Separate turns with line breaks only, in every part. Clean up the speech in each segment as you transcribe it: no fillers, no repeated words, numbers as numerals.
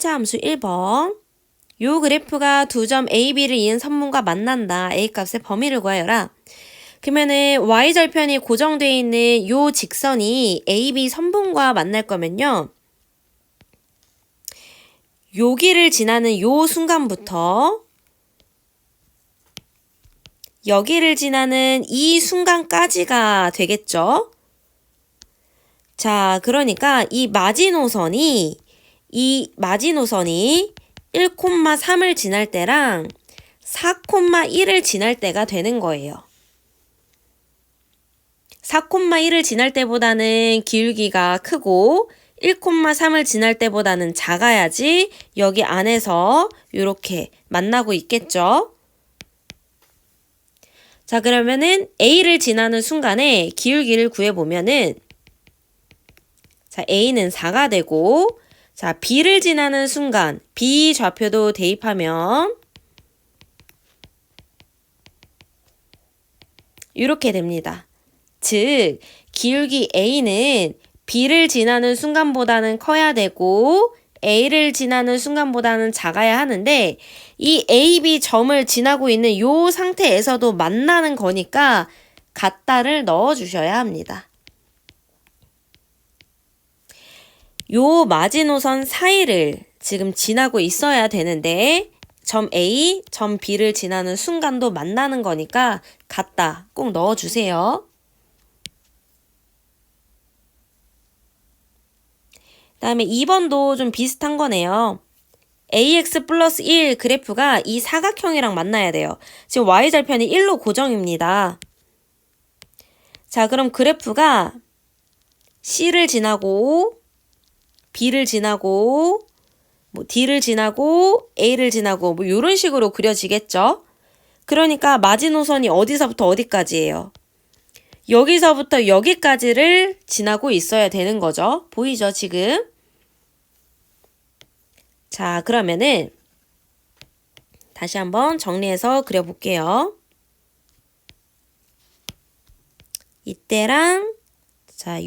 1차 함수 1번. 요 그래프가 두 점 A, B를 이은 선분과 만난다. A값의 범위를 구하여라. 그러면은 Y절편이 고정되어 있는 요 직선이 A, B 선분과 만날 거면요. 여기를 지나는 요 순간부터 여기를 지나는 이 순간까지가 되겠죠? 자, 그러니까 이 마지노선이 1,3을 지날 때랑 4,1을 지날 때가 되는 거예요. 4,1을 지날 때보다는 기울기가 크고 1,3을 지날 때보다는 작아야지 여기 안에서 이렇게 만나고 있겠죠? 자, 그러면은 A를 지나는 순간에 기울기를 구해보면은 자, A는 4가 되고 자, B를 지나는 순간 B 좌표도 대입하면 이렇게 됩니다. 즉, 기울기 A는 B를 지나는 순간보다는 커야 되고 A를 지나는 순간보다는 작아야 하는데 이 A, B 점을 지나고 있는 이 상태에서도 만나는 거니까 같다를 넣어주셔야 합니다. 요 마지노선 사이를 지금 지나고 있어야 되는데 점 A, 점 B를 지나는 순간도 만나는 거니까 같다 꼭 넣어주세요. 그 다음에 2번도 좀 비슷한 거네요. AX 플러스 1 그래프가 이 사각형이랑 만나야 돼요. 지금 Y절편이 1로 고정입니다. 자, 그럼 그래프가 C를 지나고 B를 지나고 뭐 D를 지나고 A를 지나고 뭐 이런 식으로 그려지겠죠? 그러니까 마지노선이 어디서부터 어디까지예요? 여기서부터 여기까지를 지나고 있어야 되는 거죠. 보이죠, 지금? 자, 그러면은 다시 한번 정리해서 그려볼게요. 이때랑 자,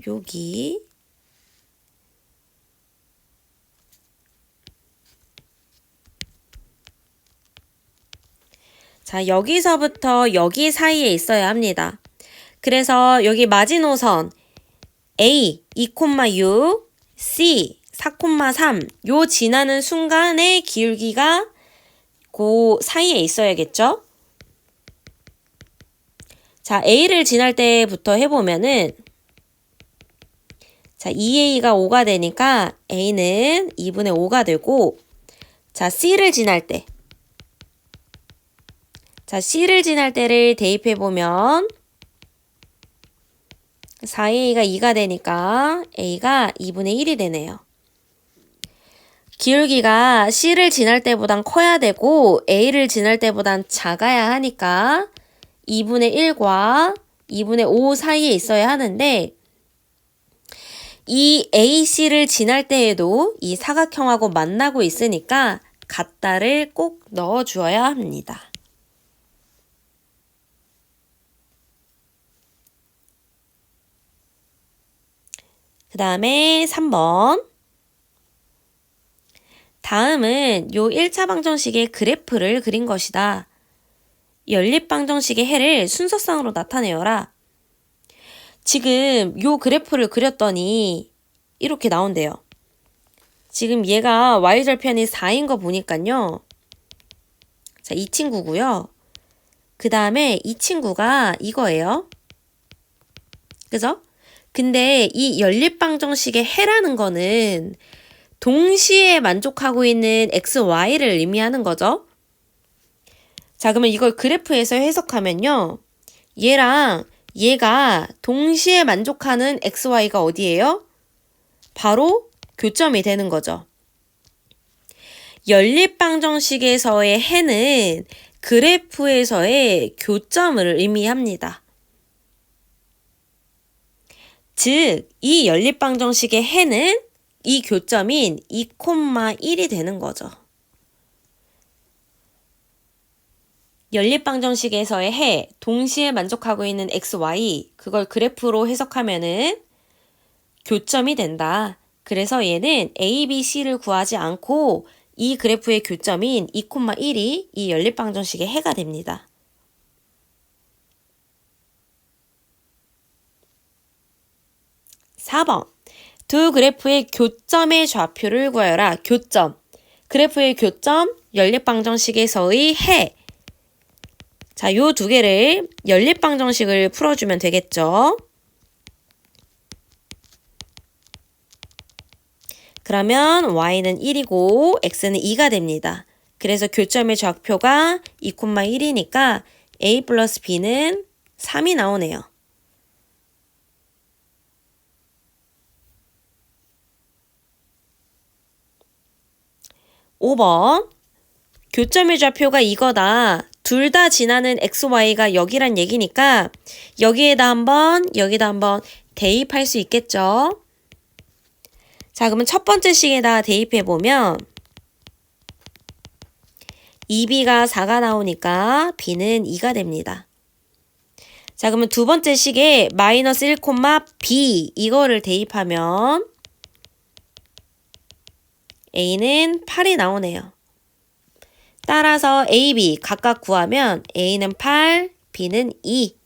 여기 자, 여기서부터 여기 사이에 있어야 합니다. 그래서 여기 마지노선 A 2,6, C 4,3 요 지나는 순간의 기울기가 그 사이에 있어야겠죠? 자, A를 지날 때부터 해보면은 자, 2A가 5가 되니까 A는 2분의 5가 되고 자, C를 지날 때 자, C를 지날 때를 대입해보면 4A가 2가 되니까 A가 2분의 1이 되네요. 기울기가 C를 지날 때보단 커야 되고 A를 지날 때보단 작아야 하니까 2분의 1과 2분의 5 사이에 있어야 하는데 이 AC를 지날 때에도 이 사각형하고 만나고 있으니까 같다를 꼭 넣어주어야 합니다. 그 다음에 3번. 다음은 요 1차 방정식의 그래프를 그린 것이다. 연립방정식의 해를 순서상으로 나타내어라. 지금 요 그래프를 그렸더니 이렇게 나온대요. 지금 얘가 Y절편이 4인 거 보니까요. 자, 이 친구고요. 그 다음에 이 친구가 이거예요. 그죠? 근데 이 연립방정식의 해라는 거는 동시에 만족하고 있는 XY를 의미하는 거죠. 자, 그러면 이걸 그래프에서 해석하면요. 얘랑 얘가 동시에 만족하는 XY가 어디예요? 바로 교점이 되는 거죠. 연립방정식에서의 해는 그래프에서의 교점을 의미합니다. 즉, 이 연립방정식의 해는 이 교점인 2,1이 되는 거죠. 연립방정식에서의 해, 동시에 만족하고 있는 XY, 그걸 그래프로 해석하면은 교점이 된다. 그래서 얘는 A, B, C를 구하지 않고 이 그래프의 교점인 2,1이 이 연립방정식의 해가 됩니다. 4번. 두 그래프의 교점의 좌표를 구하여라. 교점. 그래프의 교점, 연립방정식에서의 해. 자, 요 두 개를 연립방정식을 풀어주면 되겠죠. 그러면 y는 1이고 x는 2가 됩니다. 그래서 교점의 좌표가 2,1이니까 a 플러스 b는 3이 나오네요. 5번. 교점의 좌표가 이거다. 둘 다 지나는 xy가 여기란 얘기니까 여기에다 한번 대입할 수 있겠죠. 자, 그러면 첫 번째 식에다 대입해보면 2b가 4가 나오니까 b는 2가 됩니다. 자, 그러면 두 번째 식에 마이너스 1, b 이거를 대입하면 a는 8이 나오네요. 따라서 a, b 각각 구하면 a는 8, b는 2.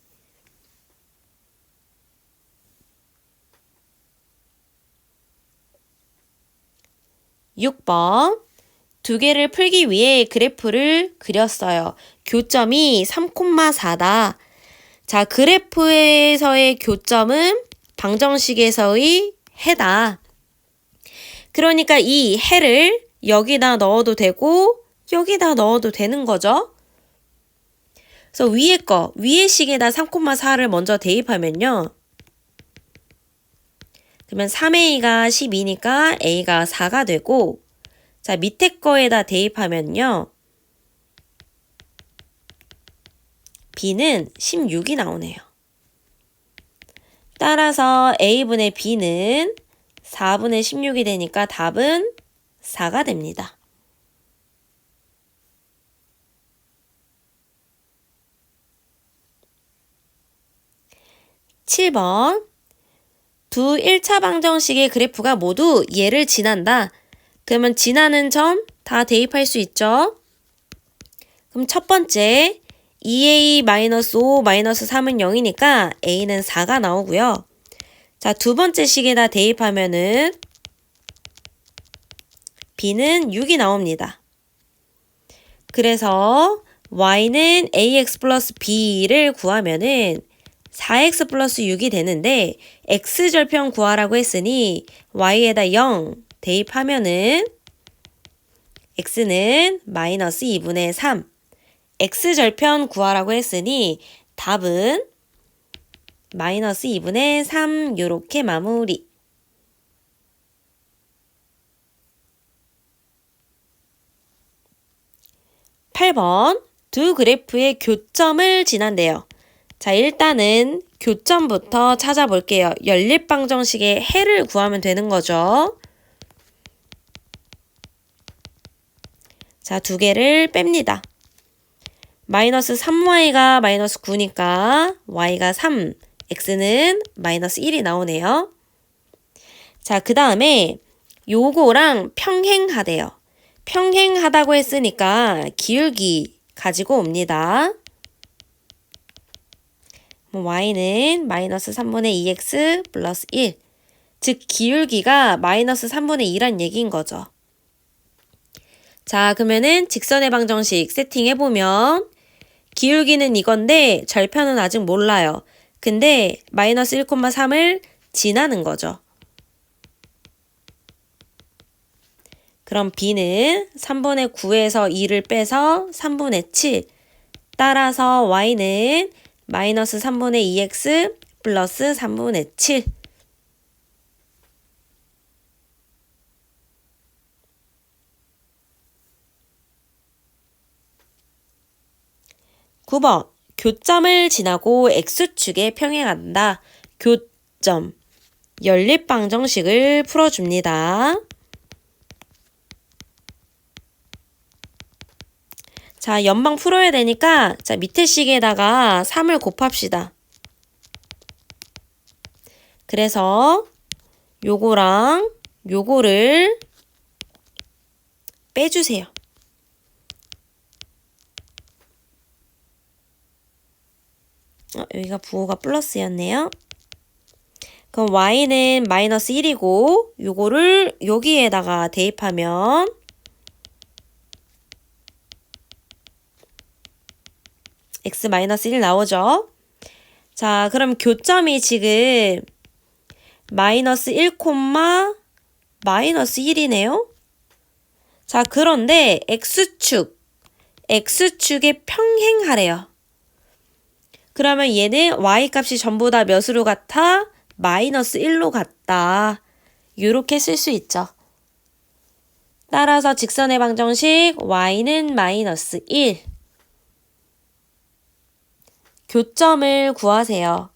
6번. 두 개를 풀기 위해 그래프를 그렸어요. 교점이 3,4다. 자, 그래프에서의 교점은 방정식에서의 해다. 그러니까 이 해를 여기다 넣어도 되고 여기다 넣어도 되는 거죠. 그래서 위의 식에다 3,4를 먼저 대입하면요. 그러면 3a가 12니까 a가 4가 되고, 자, 밑에 거에다 대입하면요. b는 16이 나오네요. 따라서 a분의 b는 4분의 16이 되니까 답은 4가 됩니다. 7번. 두 1차 방정식의 그래프가 모두 얘를 지난다. 그러면 지나는 점 다 대입할 수 있죠. 그럼 첫 번째 2a-5 3은 0이니까 a는 4가 나오고요. 자, 두 번째 식에다 대입하면은 b는 6이 나옵니다. 그래서 y는 ax 플러스 b를 구하면은 4x 플러스 6이 되는데 x절편 구하라고 했으니 y에다 0 대입하면은 x는 마이너스 2분의 3. x절편 구하라고 했으니 답은 마이너스 2분의 3 요렇게 마무리. 8번. 두 그래프의 교점을 지난대요. 자, 일단은 교점부터 찾아볼게요. 연립방정식의 해를 구하면 되는 거죠. 자, 두 개를 뺍니다. 마이너스 3y가 마이너스 9니까 y가 3, x는 마이너스 1이 나오네요. 자, 그 다음에 요거랑 평행하대요. 평행하다고 했으니까 기울기 가지고 옵니다. y는 마이너스 3분의 2x 플러스 1. 즉 기울기가 마이너스 3분의 2란 얘기인 거죠. 자, 그러면은 직선의 방정식 세팅해보면 기울기는 이건데 절편은 아직 몰라요. 근데 마이너스 1,3을 지나는 거죠. 그럼 b는 3분의 9에서 2를 빼서 3분의 7. 따라서 y는 마이너스 3분의 2x 플러스 3분의 7. 9번. 교점을 지나고 x축에 평행한다. 교점. 연립방정식을 풀어줍니다. 자, 연방 풀어야 되니까 자, 밑에 식에다가 3을 곱합시다. 그래서 요거랑 요거를 빼주세요. 여기가 부호가 플러스였네요. 그럼 y는 마이너스 1이고 요거를 여기에다가 대입하면 x 마이너스 1 나오죠. 자, 그럼 교점이 지금 마이너스 1, 마이너스 1이네요. 자, 그런데 x축에 평행하래요. 그러면 얘는 y값이 전부 다 몇으로 같아? 마이너스 1로 같다. 이렇게 쓸 수 있죠. 따라서 직선의 방정식 y는 마이너스 1. 교점을 구하세요.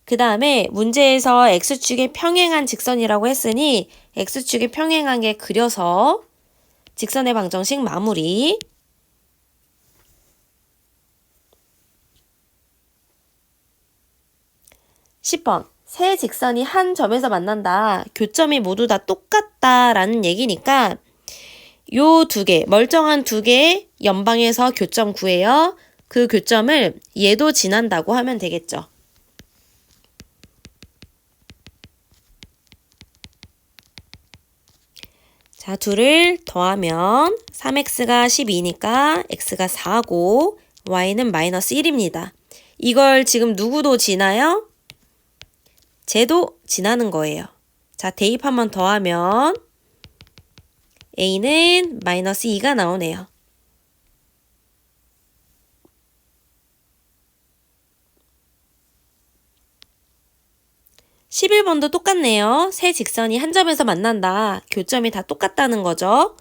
그 다음에 문제에서 x축에 평행한 직선이라고 했으니 x축에 평행한 게 그려서 직선의 방정식 마무리. 10번. 세 직선이 한 점에서 만난다. 교점이 모두 다 똑같다라는 얘기니까 요 두 개, 멀쩡한 두 개 연방에서 교점 구해요. 그 교점을 얘도 지난다고 하면 되겠죠. 자, 둘을 더하면 3x가 12니까 x가 4고 y는 마이너스 1입니다. 이걸 지금 누구도 지나요? 쟤도 지나는 거예요. 자, 대입 한번 더하면 a는 마이너스 2가 나오네요. 11번도 똑같네요. 세 직선이 한 점에서 만난다. 교점이 다 똑같다는 거죠.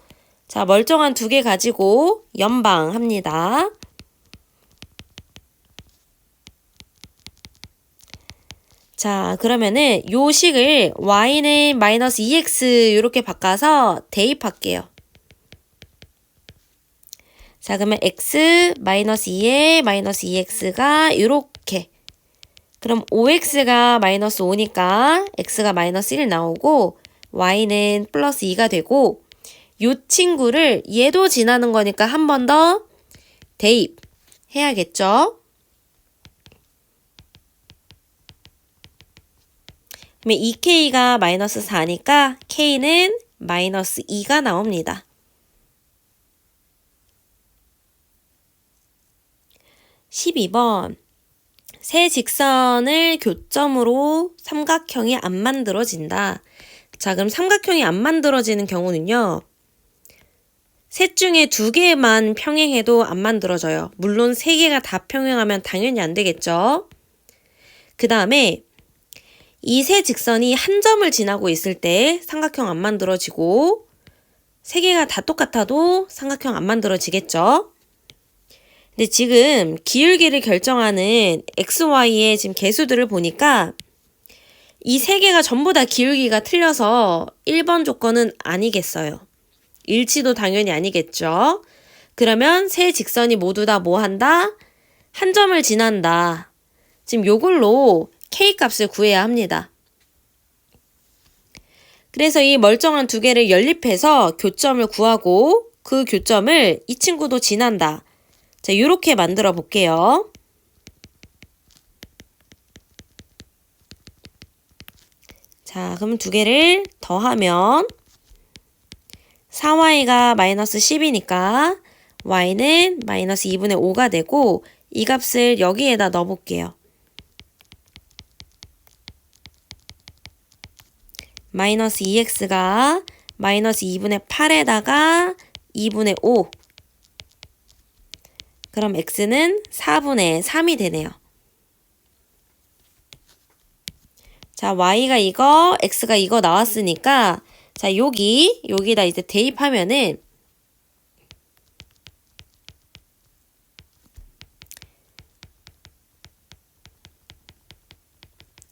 자, 멀쩡한 두 개 가지고 연방합니다. 자, 그러면은 요 식을 y는 마이너스 2x 이렇게 바꿔서 대입할게요. 자, 그러면 x 마이너스 2에 마이너스 2x가 이렇게. 그럼 5x가 마이너스 5니까 x가 마이너스 1 나오고 y는 플러스 2가 되고 요 친구를 얘도 지나는 거니까 한 번 더 대입해야겠죠. 그러면 2k가 마이너스 4니까 k는 마이너스 2가 나옵니다. 12번. 세 직선을 교점으로 삼각형이 안 만들어진다. 자, 그럼 삼각형이 안 만들어지는 경우는요. 셋 중에 두 개만 평행해도 안 만들어져요. 물론 세 개가 다 평행하면 당연히 안 되겠죠. 그 다음에 이 세 직선이 한 점을 지나고 있을 때 삼각형 안 만들어지고 세 개가 다 똑같아도 삼각형 안 만들어지겠죠. 근데 지금 기울기를 결정하는 XY의 지금 개수들을 보니까 이 세 개가 전부 다 기울기가 틀려서 1번 조건은 아니겠어요. 일치도 당연히 아니겠죠. 그러면 세 직선이 모두 다 뭐 한다? 한 점을 지난다. 지금 요걸로 K값을 구해야 합니다. 그래서 이 멀쩡한 두 개를 연립해서 교점을 구하고 그 교점을 이 친구도 지난다. 자, 요렇게 만들어 볼게요. 자, 그럼 두 개를 더하면 4y가 마이너스 10이니까 y는 마이너스 2분의 5가 되고 이 값을 여기에다 넣어 볼게요. 마이너스 2x가 마이너스 2분의 8에다가 2분의 5. 그럼 x는 4분의 3이 되네요. 자, y가 이거, x가 이거 나왔으니까 자, 여기다 이제 대입하면은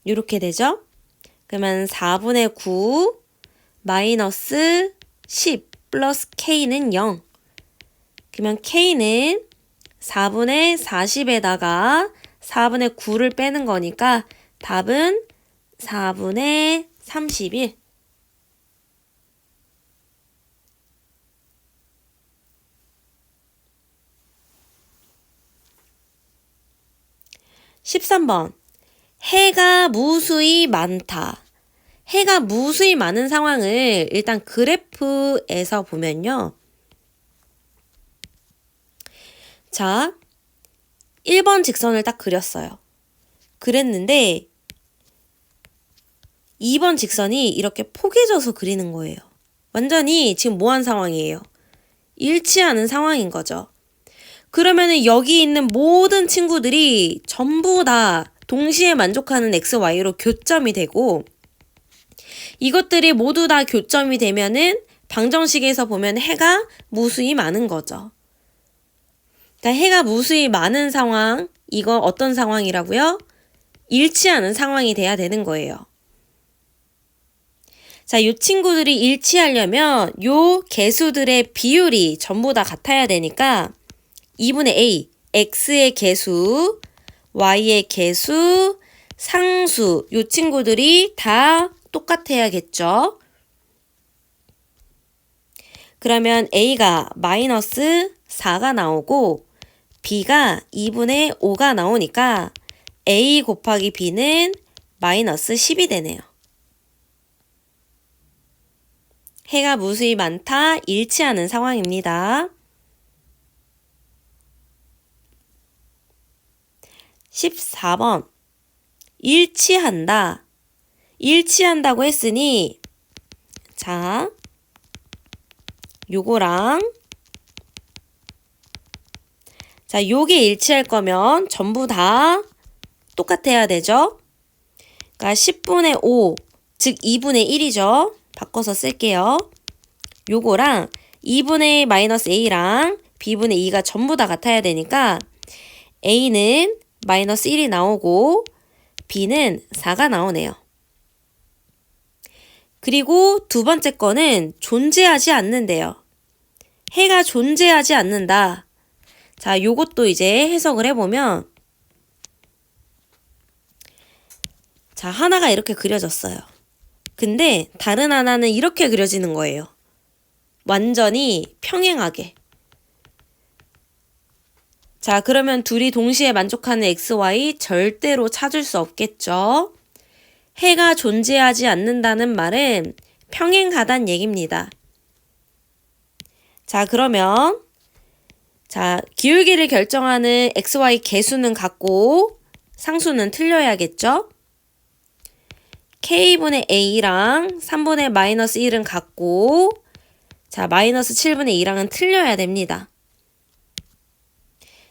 이렇게 되죠? 그러면 4분의 9 마이너스 10 플러스 k는 0. 그러면 k는 4분의 40에다가 4분의 9를 빼는 거니까 답은 4분의 31. 13번. 해가 무수히 많다. 해가 무수히 많은 상황을 일단 그래프에서 보면요. 자, 1번 직선을 딱 그렸어요. 그랬는데 2번 직선이 이렇게 포개져서 그리는 거예요. 완전히 지금 뭐한 상황이에요? 일치하는 상황인 거죠. 그러면은 여기 있는 모든 친구들이 전부 다 동시에 만족하는 x, y로 교점이 되고 이것들이 모두 다 교점이 되면은 방정식에서 보면 해가 무수히 많은 거죠. 그러니까 해가 무수히 많은 상황, 이건 어떤 상황이라고요? 일치하는 상황이 돼야 되는 거예요. 자, 이 친구들이 일치하려면 요 개수들의 비율이 전부 다 같아야 되니까 2분의 a, x의 개수, y의 개수, 상수, 요 친구들이 다 똑같아야겠죠. 그러면 a가 마이너스 4가 나오고 b가 2분의 5가 나오니까 a 곱하기 b는 마이너스 10이 되네요. 해가 무수히 많다, 일치하는 상황입니다. 14번. 일치한다. 일치한다고 했으니 자, 요거랑 자, 요게 일치할 거면 전부 다 똑같아야 되죠. 그러니까 10분의 5, 즉 2분의 1이죠. 바꿔서 쓸게요. 요거랑 2분의 마이너스 a랑 b분의 2가 전부 다 같아야 되니까 a는 마이너스 1이 나오고 b는 4가 나오네요. 그리고 두 번째 거는 존재하지 않는데요. 해가 존재하지 않는다. 자, 요것도 이제 해석을 해보면 자, 하나가 이렇게 그려졌어요. 근데 다른 하나는 이렇게 그려지는 거예요. 완전히 평행하게. 자, 그러면 둘이 동시에 만족하는 x, y 절대로 찾을 수 없겠죠. 해가 존재하지 않는다는 말은 평행하다는 얘기입니다. 자, 그러면 자, 기울기를 결정하는 x, y 개수는 같고 상수는 틀려야겠죠. k분의 a랑 3분의 마이너스 1은 같고 자, 마이너스 7분의 2랑은 틀려야 됩니다.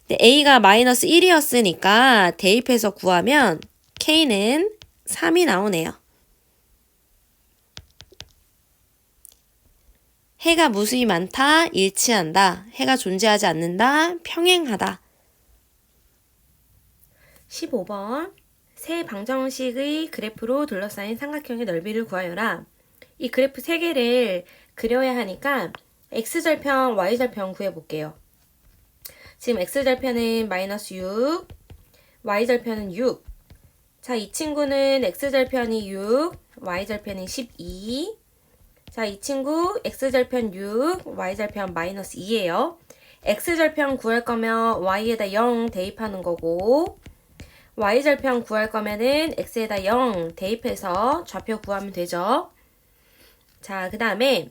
근데 a가 마이너스 1이었으니까 대입해서 구하면 k는 3이 나오네요. 해가 무수히 많다, 일치한다. 해가 존재하지 않는다, 평행하다. 15번. 세 방정식의 그래프로 둘러싸인 삼각형의 넓이를 구하여라. 이 그래프 3개를 그려야 하니까 x절편, y절편 구해볼게요. 지금 x절편은 마이너스 6, y절편은 6. 자, 이 친구는 x절편이 6, y절편이 12. 자, 이 친구 x절편 6, y절편 마이너스 2예요. x절편 구할 거면 y에다 0 대입하는 거고 y절편 구할 거면은 x에다 0 대입해서 좌표 구하면 되죠. 자, 그 다음에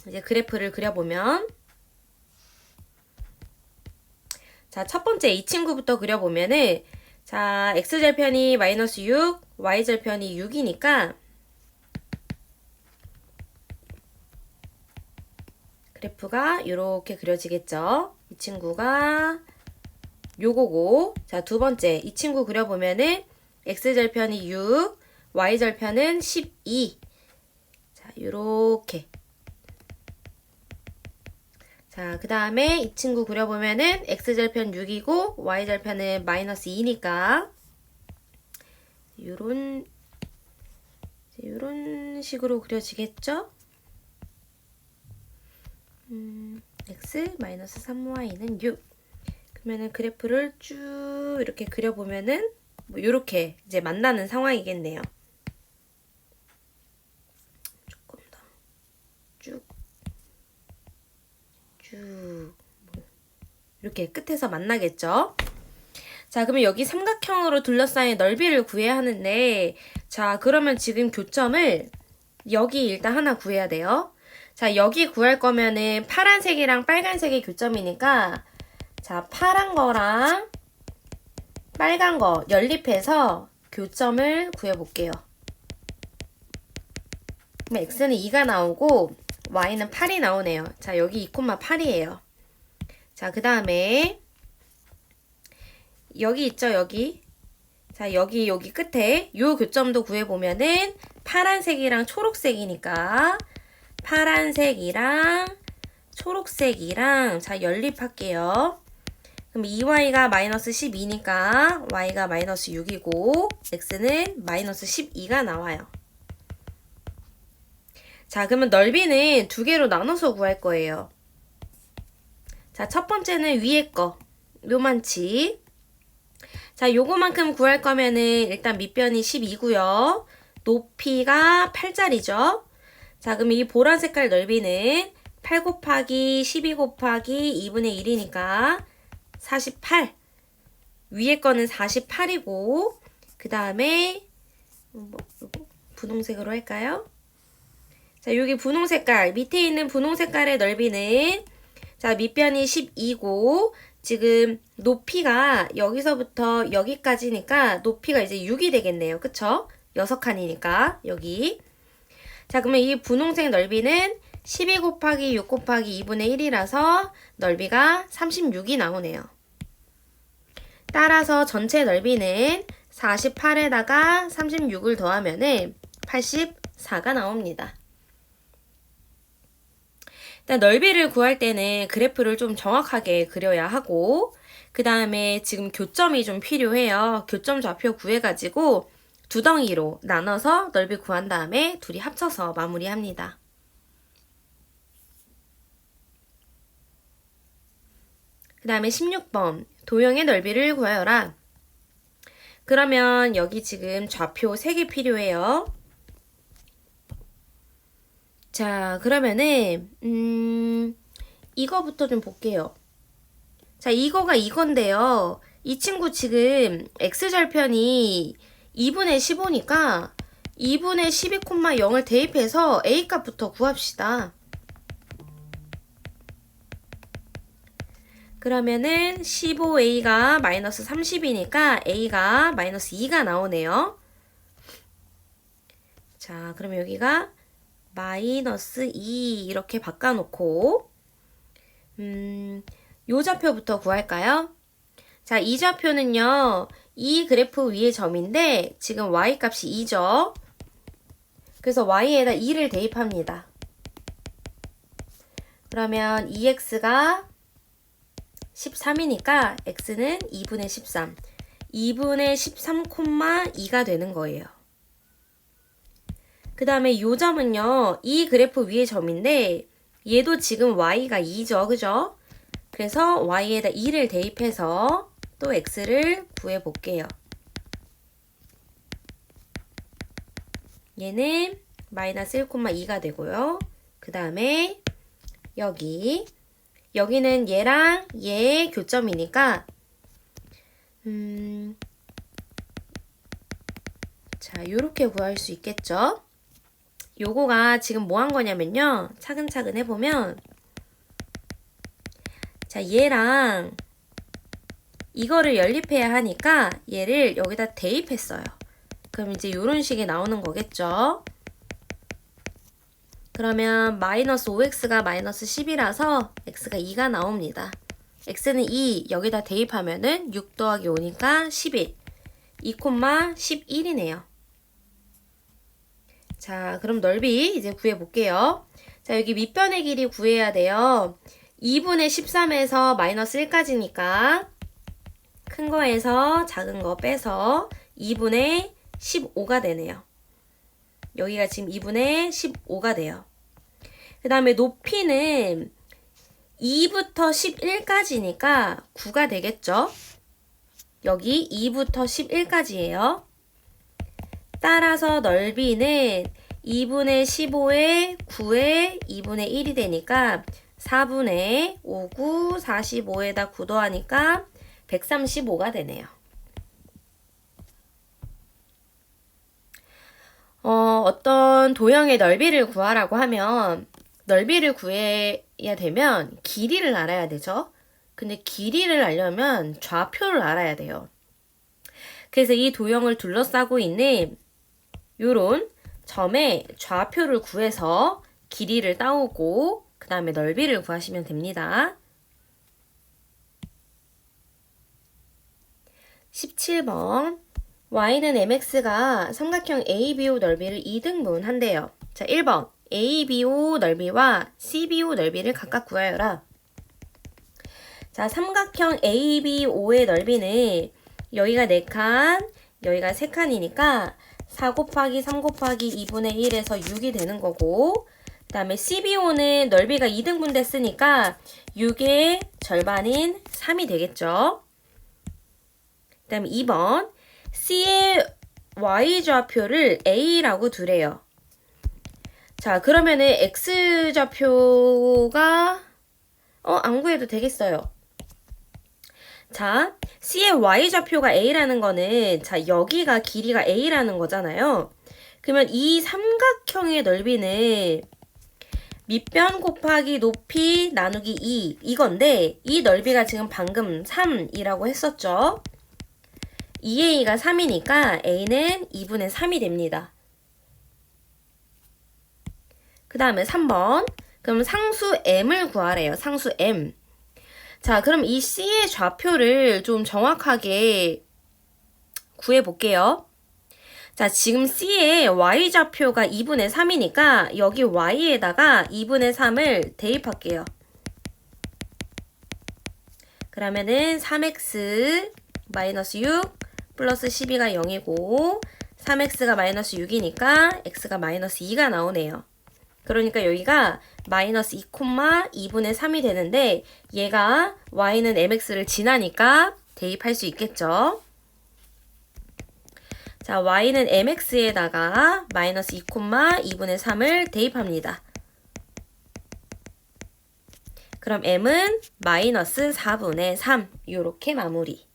이제 그래프를 그려보면 자, 첫 번째 이 친구부터 그려보면은 자, x절편이 마이너스 6, y절편이 6이니까 그래프가 이렇게 그려지겠죠. 이 친구가 요거고 자, 두 번째 이 친구 그려보면은 x절편이 6, y절편은 12. 자, 요렇게. 자, 그 다음에 이 친구 그려보면은 x절편 6이고 y절편은 마이너스 2니까 요런 식으로 그려지겠죠? x 마이너스 3y는 6. 그러면은 그래프를 쭉 이렇게 그려보면은 뭐 요렇게 이제 만나는 상황이겠네요. 조금 더 쭉 이렇게 끝에서 만나겠죠. 자, 그러면 여기 삼각형 삼각형으로 둘러싸인 넓이를 구해야 하는데, 자, 그러면 지금 교점을 여기 일단 하나 구해야 돼요. 자, 여기 구할 거면은 파란색이랑 빨간색의 교점이니까, 자, 파란 거랑 빨간 거 연립해서 교점을 구해볼게요. 그럼 x는 2가 나오고 y는 8이 나오네요. 자, 여기 2,8이에요. 자, 그 다음에 여기 있죠, 여기. 자, 여기 끝에 요 교점도 구해보면은 파란색이랑 초록색이니까 파란색이랑 초록색이랑 자, 연립할게요. 그럼 2y가 마이너스 12니까 y가 마이너스 6이고 x는 마이너스 12가 나와요. 자, 그러면 넓이는 두 개로 나눠서 구할 거예요. 자, 첫 번째는 위에 거 요만치. 자, 요거만큼 구할 거면은 일단 밑변이 12고요. 높이가 8짜리죠. 자, 그럼 이 보라 색깔 넓이는 8 곱하기 12 곱하기 2분의 1이니까 48. 위에 거는 48이고 그 다음에 분홍색으로 할까요? 자, 여기 분홍 색깔, 밑에 있는 분홍 색깔의 넓이는 자, 밑변이 12고 지금 높이가 여기서부터 여기까지니까 높이가 이제 6이 되겠네요. 그쵸? 6칸이니까 여기. 자, 그러면 이 분홍색 넓이는 12 곱하기 6 곱하기 2분의 1이라서 넓이가 36이 나오네요. 따라서 전체 넓이는 48에다가 36을 더하면은 84가 나옵니다. 일단 넓이를 구할 때는 그래프를 좀 정확하게 그려야 하고 그 다음에 지금 교점이 좀 필요해요. 교점 좌표 구해가지고 두 덩이로 나눠서 넓이 구한 다음에 둘이 합쳐서 마무리합니다. 그 다음에 16번 도형의 넓이를 구하여라. 그러면 여기 지금 좌표 3개 필요해요. 자, 그러면은 이거부터 좀 볼게요. 자, 이거가 이건데요. 이 친구 지금 x절편이 2분의 15니까 2분의 12,0을 대입해서 a 값부터 구합시다. 그러면은 15a가 마이너스 30이니까 a가 마이너스 2가 나오네요. 자, 그러면 여기가 마이너스 2 이렇게 바꿔놓고 요 좌표부터 구할까요? 자, 이 좌표는요. 이 그래프 위의 점인데 지금 y값이 2죠. 그래서 y에다 2를 대입합니다. 그러면 2x가 13이니까 x는 2분의 13. 2분의 13,2가 되는 거예요. 그 다음에 이 점은요. 이 그래프 위의 점인데 얘도 지금 y가 2죠. 그죠? 그래서 y에다 2를 대입해서 또 x를 구해볼게요. 얘는 마이너스 1,2가 되고요. 그 다음에 여기는 얘랑 얘의 교점이니까 자, 요렇게 구할 수 있겠죠? 요거가 지금 뭐 한 거냐면요. 차근차근 해보면 자, 얘랑 이거를 연립해야 하니까 얘를 여기다 대입했어요. 그럼 이제 요런 식이 나오는 거겠죠? 그러면 마이너스 5x가 마이너스 10이라서 x가 2가 나옵니다. x는 2 여기다 대입하면은 6 더하기 5니까 11. 2,11이네요. 자, 그럼 넓이 이제 구해볼게요. 자, 여기 밑변의 길이 구해야 돼요. 2분의 13에서 마이너스 1까지니까 큰 거에서 작은 거 빼서 2분의 15가 되네요. 여기가 지금 2분의 15가 돼요. 그 다음에 높이는 2부터 11까지니까 9가 되겠죠? 여기 2부터 11까지예요. 따라서 넓이는 2분의 15에 9에 2분의 1이 되니까 4분의 5, 9, 45에다 9 더하니까 135가 되네요. 어떤 도형의 넓이를 구하라고 하면 넓이를 구해야 되면 길이를 알아야 되죠. 근데 길이를 알려면 좌표를 알아야 돼요. 그래서 이 도형을 둘러싸고 있는 요런 점의 좌표를 구해서 길이를 따오고 그 다음에 넓이를 구하시면 됩니다. 17번 y는 mx가 삼각형 ABO 넓이를 2등분 한대요. 자, 1번 ABO 넓이와 CBO 넓이를 각각 구하여라. 자, 삼각형 ABO의 넓이는 여기가 4칸, 여기가 3칸이니까 4 곱하기 3 곱하기 2분의 1에서 6이 되는 거고, 그 다음에 CBO는 넓이가 2등분 됐으니까 6의 절반인 3이 되겠죠. 그 다음에 2번 C의 Y좌표를 A라고 두래요. 자, 그러면은 X좌표가 안 구해도 되겠어요. 자, C의 Y좌표가 A라는 거는 자, 여기가 길이가 A라는 거잖아요. 그러면 이 삼각형의 넓이는 밑변 곱하기 높이 나누기 2 이건데 이 넓이가 지금 방금 3이라고 했었죠. 2a가 3이니까 a는 2분의 3이 됩니다. 그 다음에 3번. 그럼 상수 m을 구하래요. 상수 m. 자, 그럼 이 c의 좌표를 좀 정확하게 구해볼게요. 자, 지금 c의 y좌표가 2분의 3이니까 여기 y에다가 2분의 3을 대입할게요. 그러면은 3x 마이너스 6 플러스 12가 0이고 3x가 마이너스 6이니까 x가 마이너스 2가 나오네요. 그러니까 여기가 마이너스 2,2분의 3이 되는데 얘가 y는 mx를 지나니까 대입할 수 있겠죠. 자, y는 mx에다가 마이너스 2,2분의 3을 대입합니다. 그럼 m은 마이너스 4분의 3 이렇게 마무리.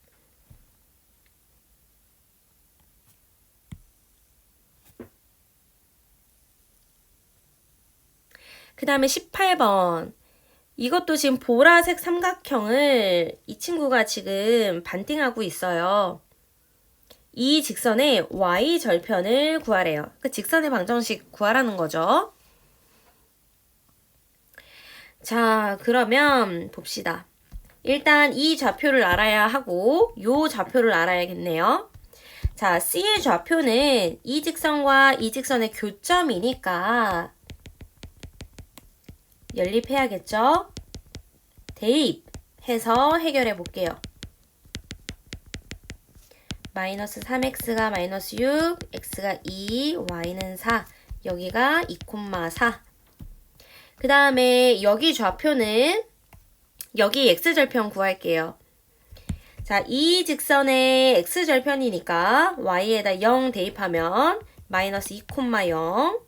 그 다음에 18번. 이것도 지금 보라색 삼각형을 이 친구가 지금 반띵하고 있어요. 이 직선의 y절편을 구하래요. 그 직선의 방정식 구하라는 거죠. 자, 그러면 봅시다. 일단 이 좌표를 알아야 하고 요 좌표를 알아야겠네요. 자, C의 좌표는 이 직선과 이 직선의 교점이니까 연립해야겠죠? 대입해서 해결해 볼게요. 마이너스 3x가 마이너스 6, x가 2, y는 4, 여기가 2,4. 그 다음에 여기 좌표는 여기 x절편 구할게요. 자, 이 직선의 x절편이니까 y에다 0 대입하면 마이너스 2,0.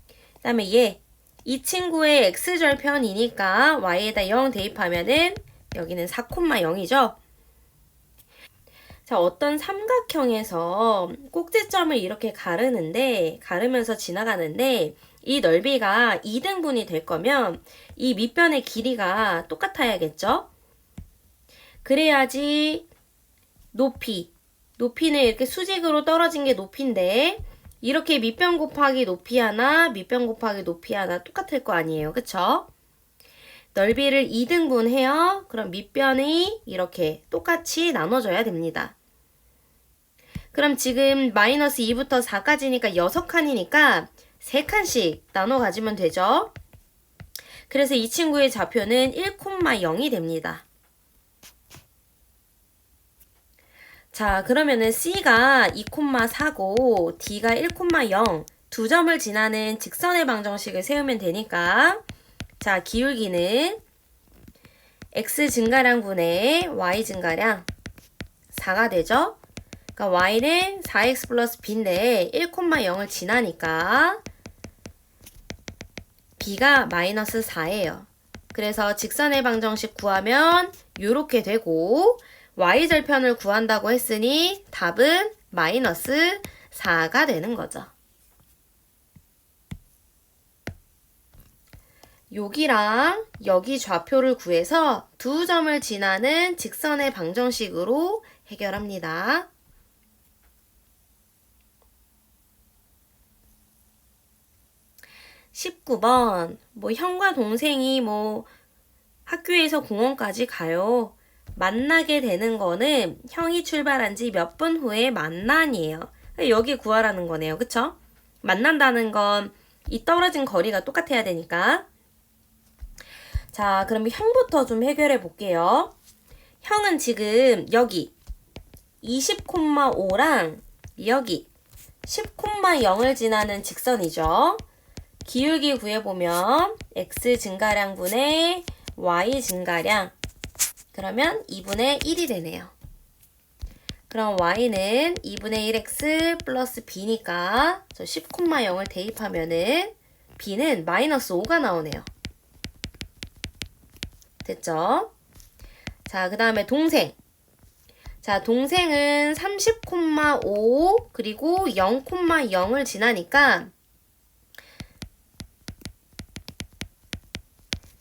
그 다음에 얘 이 친구의 x절편이니까 y에다 0 대입하면은 여기는 4,0이죠. 자, 어떤 삼각형에서 꼭지점을 이렇게 가르면서 지나가는데 이 넓이가 2등분이 될 거면 이 밑변의 길이가 똑같아야겠죠? 그래야지 높이는 이렇게 수직으로 떨어진 게 높이인데 이렇게 밑변 곱하기 높이 하나, 밑변 곱하기 높이 하나 똑같을 거 아니에요. 그쵸? 넓이를 2등분 해요. 그럼 밑변이 이렇게 똑같이 나눠져야 됩니다. 그럼 지금 마이너스 2부터 4까지니까 6칸이니까 3칸씩 나눠 가지면 되죠. 그래서 이 친구의 좌표는 1,0이 됩니다. 자, 그러면은 C가 2,4고 D가 1,0 두 점을 지나는 직선의 방정식을 세우면 되니까 자, 기울기는 x 증가량분의 y 증가량 4가 되죠. 그러니까 y는 4x 플러스 b인데 1,0을 지나니까 b가 마이너스 4예요. 그래서 직선의 방정식 구하면 이렇게 되고 y절편을 구한다고 했으니 답은 마이너스 4가 되는 거죠. 여기랑 여기 좌표를 구해서 두 점을 지나는 직선의 방정식으로 해결합니다. 19번. 형과 동생이 학교에서 공원까지 가요. 만나게 되는 거는 형이 출발한 지 몇 분 후에 만난이에요. 여기 구하라는 거네요. 그쵸? 만난다는 건 이 떨어진 거리가 똑같아야 되니까. 자, 그럼 형부터 좀 해결해 볼게요. 형은 지금 여기 20,5랑 여기 10,0을 지나는 직선이죠. 기울기 구해보면 x 증가량분의 y 증가량, 그러면 2분의 1이 되네요. 그럼 y는 2분의 1x 플러스 b니까 저 10,0을 대입하면은 b는 마이너스 5가 나오네요. 됐죠? 자, 그 다음에 동생. 자, 동생은 30,5 그리고 0,0을 지나니까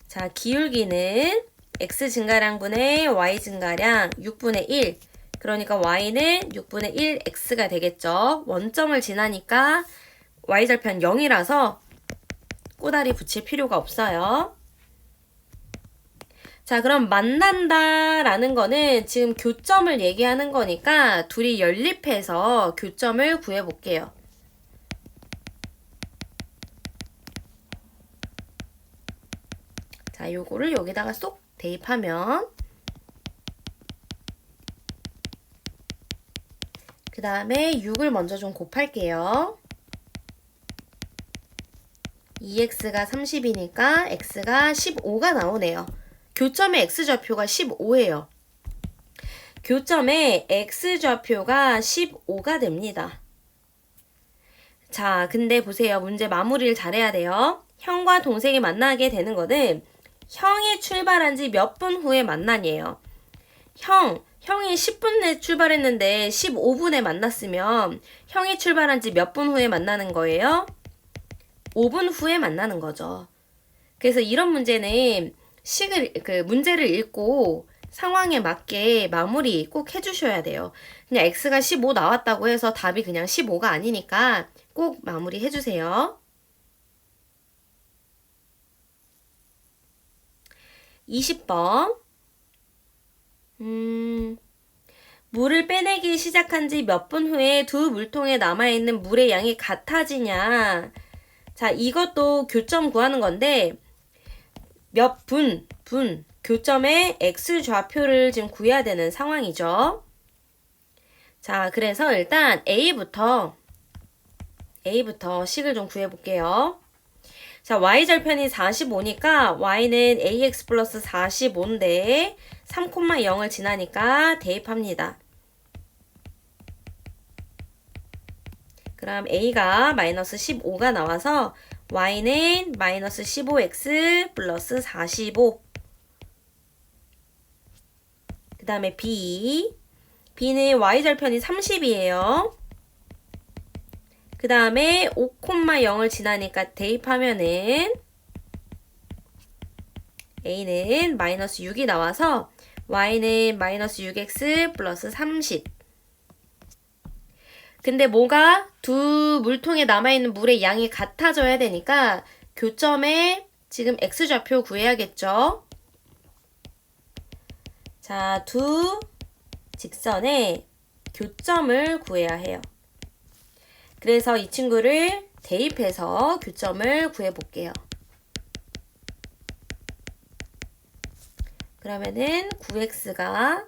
자, 기울기는 x 증가량분의 y 증가량 6분의 1. 그러니까 y는 6분의 1x가 되겠죠. 원점을 지나니까 y절편 0이라서 꼬다리 붙일 필요가 없어요. 자, 그럼 만난다 라는 거는 지금 교점을 얘기하는 거니까 둘이 연립해서 교점을 구해볼게요. 자, 요거를 여기다가 쏙 대입하면 그 다음에 6을 먼저 좀 곱할게요. 2x가 30이니까 x가 15가 나오네요. 교점의 x좌표가 15예요. 교점의 x좌표가 15가 됩니다. 자, 근데 보세요. 문제 마무리를 잘해야 돼요. 형과 동생이 만나게 되는 거는 형이 출발한 지 몇 분 후에 만나니에요. 형이 10분에 출발했는데 15분에 만났으면 형이 출발한 지 몇 분 후에 만나는 거예요? 5분 후에 만나는 거죠. 그래서 이런 문제는 문제를 읽고 상황에 맞게 마무리 꼭 해주셔야 돼요. 그냥 x가 15 나왔다고 해서 답이 그냥 15가 아니니까 꼭 마무리 해주세요. 20번. 물을 빼내기 시작한 지 몇 분 후에 두 물통에 남아있는 물의 양이 같아지냐. 자, 이것도 교점 구하는 건데 몇 분, 교점의 x좌표를 지금 구해야 되는 상황이죠. 자, 그래서 일단 A부터 식을 좀 구해볼게요. 자, y절편이 45니까 y는 ax 플러스 45인데 3,0을 지나니까 대입합니다. 그럼 a가 마이너스 15가 나와서 y는 마이너스 15x 플러스 45. 그 다음에 b는 y절편이 30이에요. 그 다음에 5,0을 지나니까 대입하면은 a는 마이너스 6이 나와서 y는 마이너스 6x 플러스 30. 근데 두 물통에 남아있는 물의 양이 같아져야 되니까 교점에 지금 x좌표 구해야겠죠. 자, 두 직선의 교점을 구해야 해요. 그래서 이 친구를 대입해서 교점을 구해볼게요. 그러면은 9x가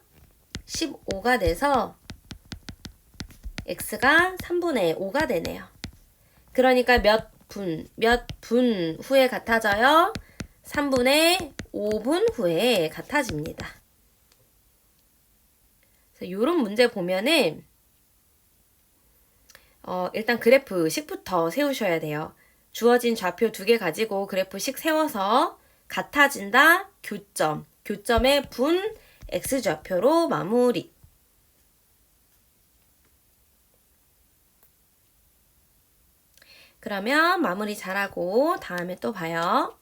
15가 돼서 x가 3분의 5가 되네요. 그러니까 몇 분 후에 같아져요? 3분의 5분 후에 같아집니다. 그래서 이런 문제 보면은 일단 그래프식부터 세우셔야 돼요. 주어진 좌표 2개 가지고 그래프식 세워서 같아진다, 교점의 분, x좌표로 마무리. 그러면 마무리 잘하고 다음에 또 봐요.